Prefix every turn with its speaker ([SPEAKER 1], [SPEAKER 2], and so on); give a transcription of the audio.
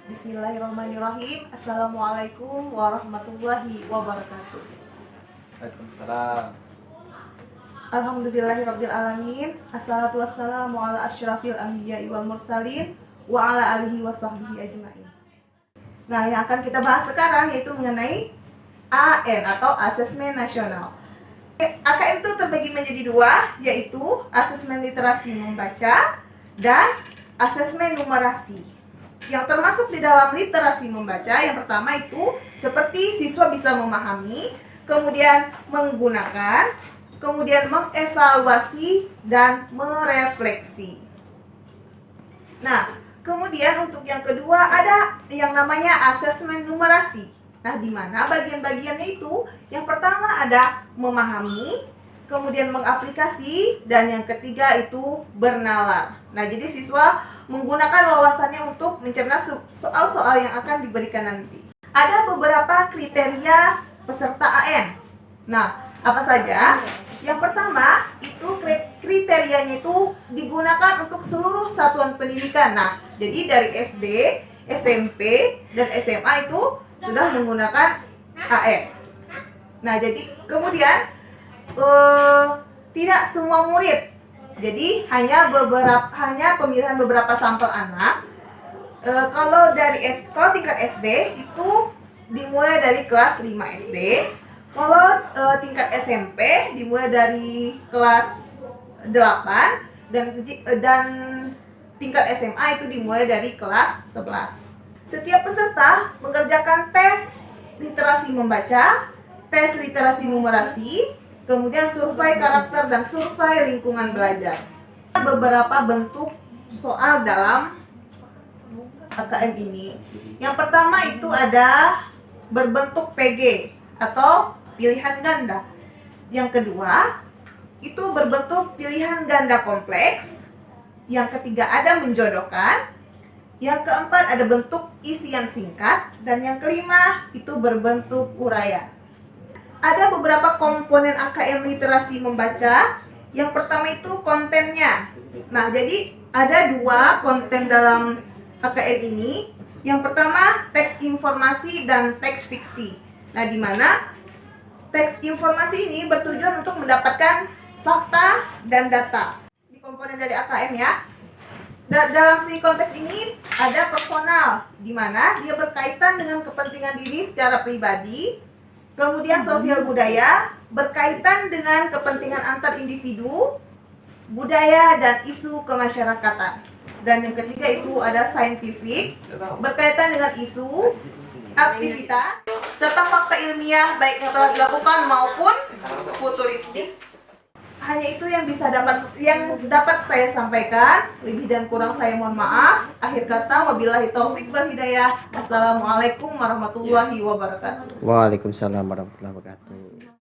[SPEAKER 1] Bismillahirrahmanirrahim. Assalamualaikum warahmatullahi wabarakatuh.
[SPEAKER 2] Waalaikumsalam.
[SPEAKER 1] Alhamdulillahirabbil alamin. Assalatu wassalamu ala asyrafil anbiya'i wal mursalin wa ala alihi wasahbihi ajmain. Nah, yang akan kita bahas sekarang yaitu mengenai AN atau Asesmen Nasional. AKN itu terbagi menjadi dua, yaitu Asesmen Literasi Membaca dan Asesmen Numerasi. Yang termasuk di dalam literasi membaca, yang pertama itu seperti siswa bisa memahami, kemudian menggunakan, kemudian mengevaluasi dan merefleksi. Nah, kemudian untuk yang kedua ada yang namanya asesmen numerasi. Nah, di mana bagian-bagiannya itu yang pertama ada memahami, kemudian mengaplikasi, dan yang ketiga itu bernalar. Nah, jadi siswa menggunakan wawasannya untuk mencerna soal-soal yang akan diberikan nanti. Ada beberapa kriteria peserta AN. Nah, apa saja? Yang pertama, itu kriterianya itu digunakan untuk seluruh satuan pendidikan. Nah, jadi dari SD, SMP, dan SMA itu sudah menggunakan AN. Nah, jadi kemudian tidak semua murid. Jadi hanya pemilihan beberapa sampel anak. Kalau tingkat SD itu dimulai dari kelas 5 SD. Kalau tingkat SMP dimulai dari kelas 8 dan tingkat SMA itu dimulai dari kelas 11. Setiap peserta mengerjakan tes literasi membaca, tes literasi numerasi, kemudian survei karakter dan survei lingkungan belajar. Beberapa bentuk soal dalam AKM ini. Yang pertama itu ada berbentuk PG atau pilihan ganda. Yang kedua itu berbentuk pilihan ganda kompleks. Yang ketiga ada menjodohkan. Yang keempat ada bentuk isian singkat. Dan yang kelima itu berbentuk uraian. Ada beberapa komponen AKM literasi membaca. Yang pertama itu kontennya. Nah, jadi ada dua konten dalam AKM ini. Yang pertama teks informasi dan teks fiksi. Nah, di mana teks informasi ini bertujuan untuk mendapatkan fakta dan data. Di komponen dari AKM ya. Dalam si konteks ini ada personal, di mana dia berkaitan dengan kepentingan diri secara pribadi. Kemudian sosial budaya berkaitan dengan kepentingan antar individu, budaya, dan isu kemasyarakatan. Dan yang ketiga itu ada saintifik, berkaitan dengan isu, aktivitas, serta fakta ilmiah baik yang telah dilakukan maupun futuristik. Hanya itu yang dapat saya sampaikan. Lebih dan kurang saya mohon maaf. Akhir kata, wabillahi taufik wal hidayah. Assalamualaikum warahmatullahi wabarakatuh.
[SPEAKER 2] Waalaikumsalam warahmatullahi wabarakatuh.